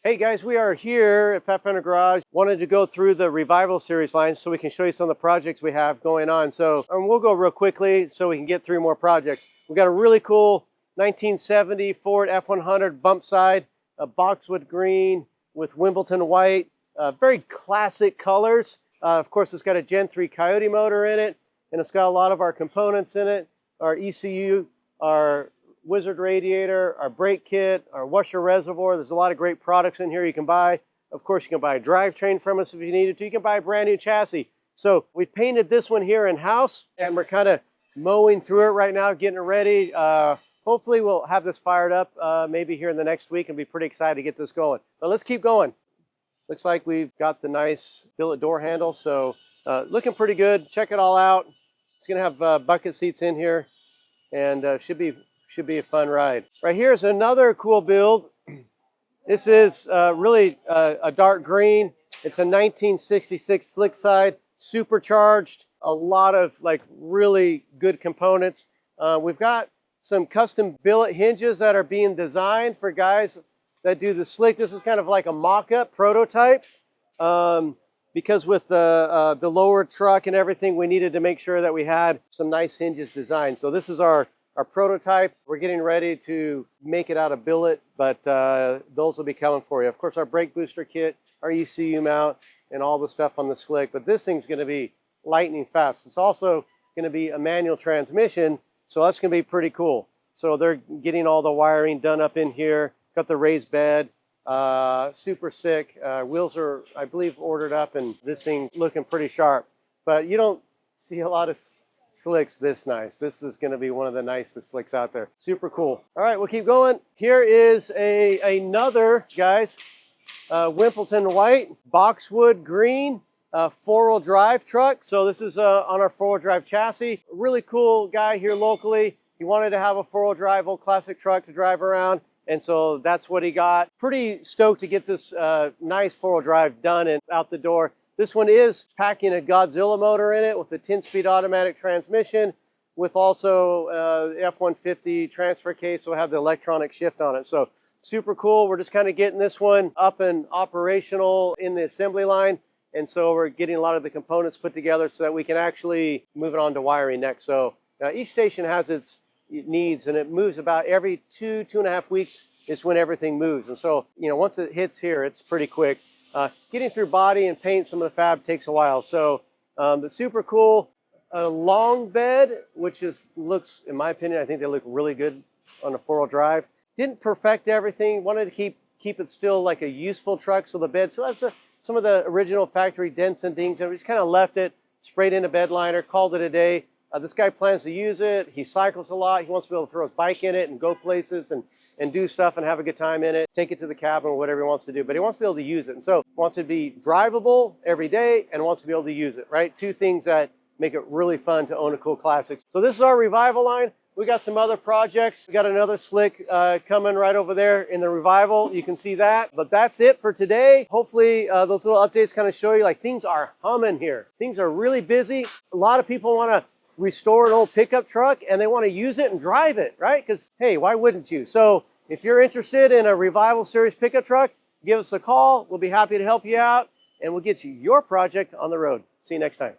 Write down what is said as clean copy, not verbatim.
Hey guys, we are here at F100 Garage. Wanted to go through the Revival Series line so we can show you some of the projects we have going on. So we'll go real quickly so we can get through more projects. We got a really cool 1970 Ford F100 Bumpside, a Boxwood green with Wimbledon white, very classic colors. Of course, it's got a Gen 3 Coyote motor in it, and it's got a lot of our components in it. Our ECU, our Wizard radiator, our brake kit, our washer reservoir. There's a lot of great products in here you can buy. Of course, you can buy a drivetrain from us if you needed to. You can buy a brand new chassis. So we painted this one here in-house, and we're kind of mowing through it right now, getting it ready. Hopefully we'll have this fired up maybe here in the next week and be pretty excited to get this going. But let's keep going. Looks like we've got the nice billet door handle, so looking pretty good. Check it all out. It's going to have bucket seats in here, and should be a fun ride. Right here is another cool build. This is really a dark green. It's a 1966 Slick Side Supercharged. A lot of like really good components. We've got some custom billet hinges that are being designed for guys that do the slick. This is kind of like a mock-up prototype because with the lower truck and everything, we needed to make sure that we had some nice hinges designed. So this is our prototype. We're getting ready to make it out of billet, but those will be coming for you. Of course, our brake booster kit, our ECU mount, and all the stuff on the slick. But this thing's going to be lightning fast. It's also going to be a manual transmission, so that's going to be pretty cool. So they're getting all the wiring done up in here. Got the raised bed, super sick. Wheels are, I believe, ordered up, and this thing's looking pretty sharp. But you don't see a lot of slicks this nice. This is going to be one of the nicest slicks out there. Super cool. All right, we'll keep going. Here is another, guys, Wimbledon white, Boxwood green, four-wheel drive truck. So this is on our four-wheel drive chassis. A really cool guy here locally. He wanted to have a four-wheel drive old classic truck to drive around, and so that's what he got. Pretty stoked to get this nice four-wheel drive done and out the door. This one is packing a Godzilla motor in it with a 10-speed automatic transmission with also F-150 transfer case, so we'll have the electronic shift on it. So super cool. We're just kind of getting this one up and operational in the assembly line. And so we're getting a lot of the components put together so that we can actually move it on to wiring next. So each station has its needs, and it moves about every 2.5 weeks is when everything moves. And so, you know, once it hits here, it's pretty quick. Getting through body and paint some of the fab takes a while. So, but super cool. A long bed, which looks, in my opinion, I think they look really good on a four-wheel drive. Didn't perfect everything. Wanted to keep it still like a useful truck. So the bed still has some of the original factory dents and dings. And we just kind of left it, sprayed in a bed liner, called it a day. This guy plans to use it. He cycles a lot. He wants to be able to throw his bike in it and go places and do stuff and have a good time in it, take it to the cabin or whatever he wants to do. But he wants to be able to use it. And so he wants it to be drivable every day and wants to be able to use it, right? Two things that make it really fun to own a cool classic. So this is our Revival line. We got some other projects. We got another slick coming right over there in the Revival. You can see that. But that's it for today. Hopefully those little updates kind of show you like things are humming here. Things are really busy. A lot of people want to restore an old pickup truck and they want to use it and drive it, right? Because hey, why wouldn't you? So if you're interested in a Revival Series pickup truck, give us a call. We'll be happy to help you out, and we'll get you your project on the road. See you next time.